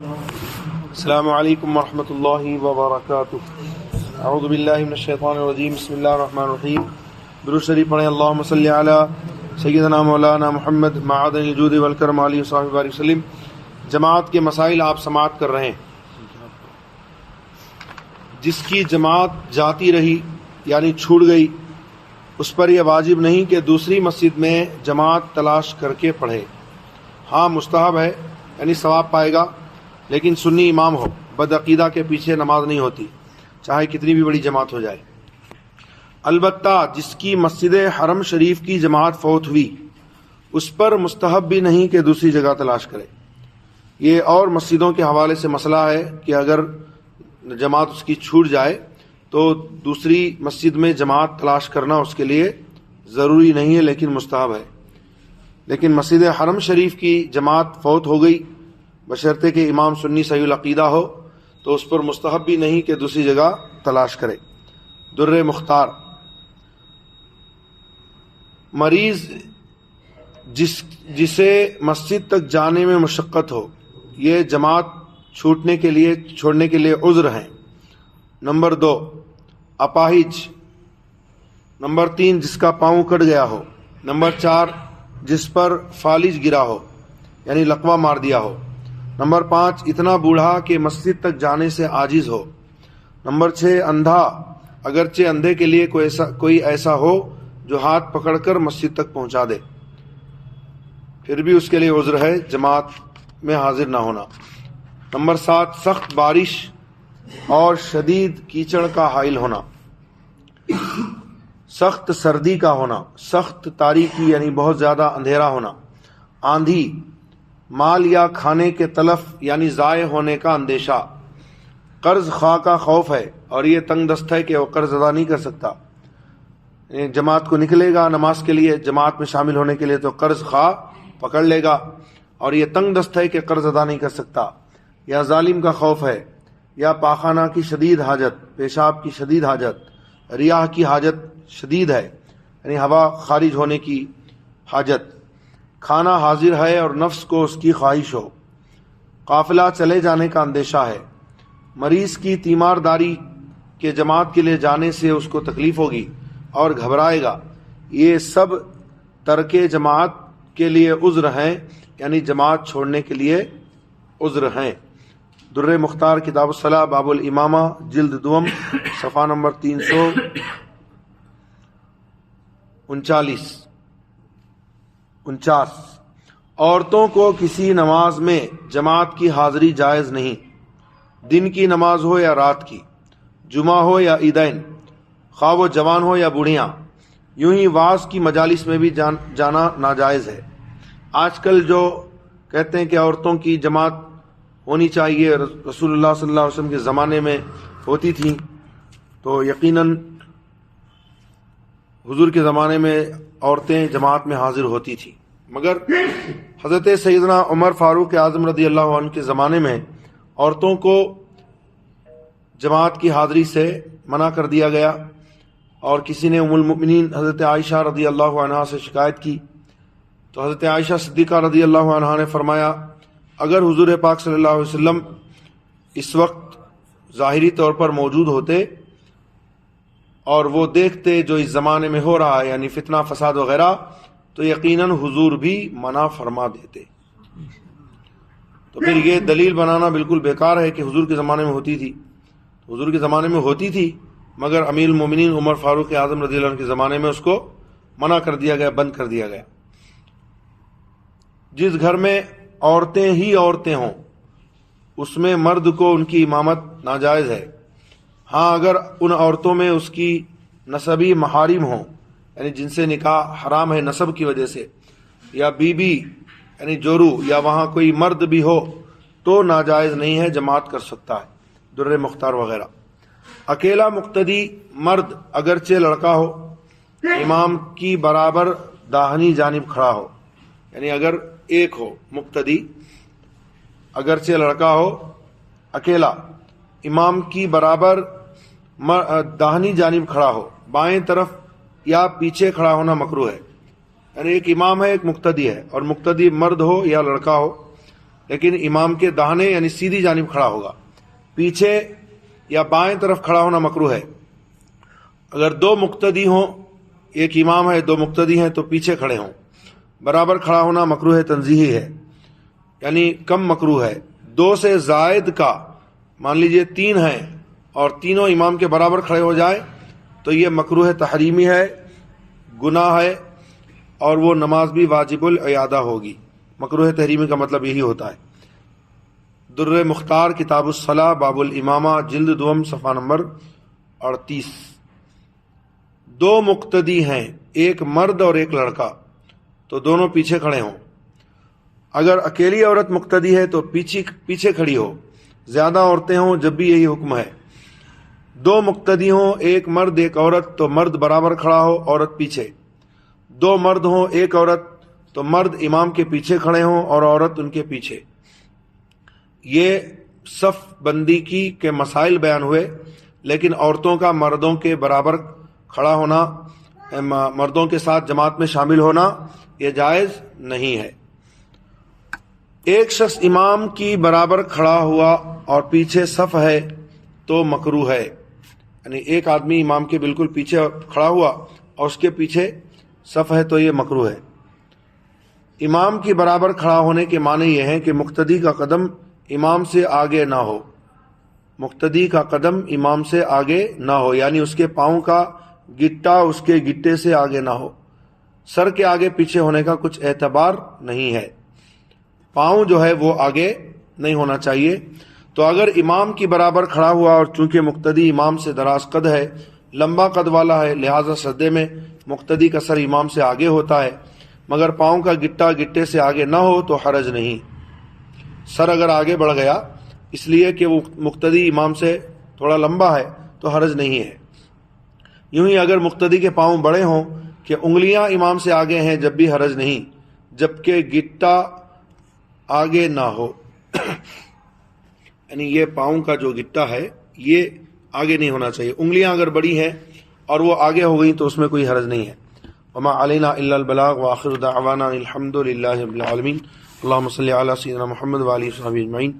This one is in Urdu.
السلام علیکم ورحمۃ اللہ وبرکاتہ۔ اعوذ باللہ من الشیطان الرجیم، بسم اللہ الرحمن الرحیم۔ درود شریف پڑھیں۔ اللہم صلی علی سیدنا مولانا محمد معدن الجود والکرم علیہ وصحبہ بارک وسلم۔ جماعت کے مسائل آپ سماعت کر رہے ہیں۔ جس کی جماعت جاتی رہی یعنی چھوٹ گئی، اس پر یہ واجب نہیں کہ دوسری مسجد میں جماعت تلاش کر کے پڑھے۔ ہاں مستحب ہے، یعنی ثواب پائے گا، لیکن سنی امام ہو، بدعقیدہ کے پیچھے نماز نہیں ہوتی، چاہے کتنی بھی بڑی جماعت ہو جائے۔ البتہ جس کی مسجد حرم شریف کی جماعت فوت ہوئی، اس پر مستحب بھی نہیں کہ دوسری جگہ تلاش کرے۔ یہ اور مسجدوں کے حوالے سے مسئلہ ہے کہ اگر جماعت اس کی چھوٹ جائے تو دوسری مسجد میں جماعت تلاش کرنا اس کے لیے ضروری نہیں ہے، لیکن مستحب ہے۔ لیکن مسجد حرم شریف کی جماعت فوت ہو گئی، بشرطے کہ امام سنی صحیح العقیدہ ہو، تو اس پر مستحب بھی نہیں کہ دوسری جگہ تلاش کرے۔ در مختار، مریض جسے مسجد تک جانے میں مشقت ہو، یہ جماعت چھوڑنے کے لیے عذر ہیں۔ نمبر 2 اپاہج۔ نمبر 3 جس کا پاؤں کٹ گیا ہو۔ نمبر 4 جس پر فالج گرا ہو، یعنی لقوہ مار دیا ہو۔ نمبر 5 اتنا بوڑھا کہ مسجد تک جانے سے عاجز ہو۔ نمبر 6 اندھا، اگرچہ اندھے کے لیے کوئی ایسا ہو جو ہاتھ پکڑ کر مسجد تک پہنچا دے، پھر بھی اس کے لیے عذر ہے جماعت میں حاضر نہ ہونا۔ نمبر 7 سخت بارش اور شدید کیچڑ کا حائل ہونا، سخت سردی کا ہونا، سخت تاریکی یعنی بہت زیادہ اندھیرا ہونا، آندھی، مال یا کھانے کے تلف یعنی ضائع ہونے کا اندیشہ، قرض خواہ کا خوف ہے اور یہ تنگ دست ہے کہ وہ قرض ادا نہیں کر سکتا، جماعت کو نکلے گا نماز کے لیے، جماعت میں شامل ہونے کے لیے، تو قرض خواہ پکڑ لے گا اور یہ تنگ دست ہے کہ قرض ادا نہیں کر سکتا، یا ظالم کا خوف ہے، یا پاخانہ کی شدید حاجت، پیشاب کی شدید حاجت، ریاح کی حاجت شدید ہے یعنی ہوا خارج ہونے کی حاجت، کھانا حاضر ہے اور نفس کو اس کی خواہش ہو، قافلہ چلے جانے کا اندیشہ ہے، مریض کی تیمارداری کے جماعت کے لیے جانے سے اس کو تکلیف ہوگی اور گھبرائے گا، یہ سب ترک جماعت کے لیے عذر ہیں، یعنی جماعت چھوڑنے کے لیے عذر ہیں۔ در مختار کتاب الصلاۃ باب الامامہ جلد دوم صفحہ نمبر 349۔ عورتوں کو کسی نماز میں جماعت کی حاضری جائز نہیں، دن کی نماز ہو یا رات کی، جمعہ ہو یا عیدین، خواہ وہ جوان ہو یا بوڑھیاں، یوں ہی وعظ کی مجالس میں بھی جانا ناجائز ہے۔ آج کل جو کہتے ہیں کہ عورتوں کی جماعت ہونی چاہیے، رسول اللہ صلی اللہ علیہ وسلم کے زمانے میں ہوتی تھیں، تو یقیناً حضور کے زمانے میں عورتیں جماعت میں حاضر ہوتی تھیں، مگر حضرت سیدنا عمر فاروق اعظم رضی اللہ عنہ کے زمانے میں عورتوں کو جماعت کی حاضری سے منع کر دیا گیا، اور کسی نے ام المؤمنین حضرت عائشہ رضی اللہ عنہا سے شکایت کی، تو حضرت عائشہ صدیقہ رضی اللہ عنہا نے فرمایا اگر حضور پاک صلی اللہ علیہ وسلم اس وقت ظاہری طور پر موجود ہوتے اور وہ دیکھتے جو اس زمانے میں ہو رہا ہے یعنی فتنہ فساد وغیرہ، تو یقیناً حضور بھی منع فرما دیتے۔ تو پھر یہ دلیل بنانا بالکل بیکار ہے کہ حضور کے زمانے میں ہوتی تھی۔ حضور کے زمانے میں ہوتی تھی، مگر امیر المومنین عمر فاروق اعظم رضی اللہ عنہ کے زمانے میں اس کو منع کر دیا گیا، بند کر دیا گیا۔ جس گھر میں عورتیں ہی عورتیں ہوں، اس میں مرد کو ان کی امامت ناجائز ہے۔ ہاں اگر ان عورتوں میں اس کی نسبی محارم ہوں، یعنی جن سے نکاح حرام ہے نسب کی وجہ سے، یا بیوی یعنی جورو، یا وہاں کوئی مرد بھی ہو، تو ناجائز نہیں ہے، جماعت کر سکتا ہے۔ در مختار وغیرہ۔ اکیلا مقتدی مرد اگرچہ لڑکا ہو، امام کی برابر داہنی جانب کھڑا ہو، یعنی اگر ایک ہو مقتدی، اگرچہ لڑکا ہو، اکیلا، امام کی برابر داہنی جانب کھڑا ہو، بائیں طرف یا پیچھے کھڑا ہونا مکروہ ہے، یعنی ایک امام ہے ایک مقتدی ہے، اور مقتدی مرد ہو یا لڑکا ہو، لیکن امام کے داہنے یعنی سیدھی جانب کھڑا ہوگا. پیچھے یا بائیں طرف کھڑا ہونا مکروہ ہے. اگر دو مقتدی ہوں، ایک امام ہے دو مقتدی ہیں تو پیچھے کھڑے ہوں. برابر کھڑا ہونا مکروہ تنزیہی ہے، یعنی کم مکروہ ہے. دو سے زائد کا، مان لیجئے تین ہیں اور تینوں امام کے برابر کھڑے ہو جائیں تو یہ مکروہ تحریمی ہے، گناہ ہے، اور وہ نماز بھی واجب الاعادہ ہوگی. مکروہ تحریمی کا مطلب یہی ہوتا ہے. در مختار کتاب الصلاح باب الامامہ جلد دوم صفحہ نمبر 38. دو مقتدی ہیں، ایک مرد اور ایک لڑکا، تو دونوں پیچھے کھڑے ہوں. اگر اکیلی عورت مقتدی ہے تو پیچھے کھڑی ہو. زیادہ عورتیں ہوں جب بھی یہی حکم ہے. دو مقتدی ہوں، ایک مرد ایک عورت، تو مرد برابر کھڑا ہو، عورت پیچھے. دو مرد ہوں ایک عورت تو مرد امام کے پیچھے کھڑے ہوں اور عورت ان کے پیچھے. یہ صف بندی کے مسائل بیان ہوئے، لیکن عورتوں کا مردوں کے برابر کھڑا ہونا، مردوں کے ساتھ جماعت میں شامل ہونا، یہ جائز نہیں ہے. ایک شخص امام کی برابر کھڑا ہوا اور پیچھے صف ہے تو مکروہ ہے. یعنی ایک آدمی امام کے بالکل پیچھے کھڑا ہوا اور اس کے پیچھے صف ہے تو یہ مکروہ ہے. امام کی برابر کھڑا ہونے کے معنی یہ ہیں کہ مقتدی کا قدم امام سے آگے نہ ہو. مقتدی کا قدم امام سے آگے نہ ہو، یعنی اس کے پاؤں کا گٹا اس کے گٹے سے آگے نہ ہو. سر کے آگے پیچھے ہونے کا کچھ اعتبار نہیں ہے. پاؤں جو ہے وہ آگے نہیں ہونا چاہیے. تو اگر امام کی برابر کھڑا ہوا اور چونکہ مقتدی امام سے دراز قد ہے، لمبا قد والا ہے، لہذا سجدے میں مقتدی کا سر امام سے آگے ہوتا ہے، مگر پاؤں کا گٹا گٹے سے آگے نہ ہو تو حرج نہیں. سر اگر آگے بڑھ گیا اس لیے کہ وہ مقتدی امام سے تھوڑا لمبا ہے تو حرج نہیں ہے. یوں ہی اگر مقتدی کے پاؤں بڑے ہوں کہ انگلیاں امام سے آگے ہیں جب بھی حرج نہیں، جبکہ گٹا آگے نہ ہو. یعنی یہ پاؤں کا جو گٹا ہے یہ آگے نہیں ہونا چاہیے. انگلیاں اگر بڑی ہیں اور وہ آگے ہو گئی تو اس میں کوئی حرج نہیں ہے. وما علینا الا البلاغ وآخر دعوانا الحمد للہ رب العالمین. اللہم صلی علی سیدنا محمد وآلہ وصحبہ اجمعین.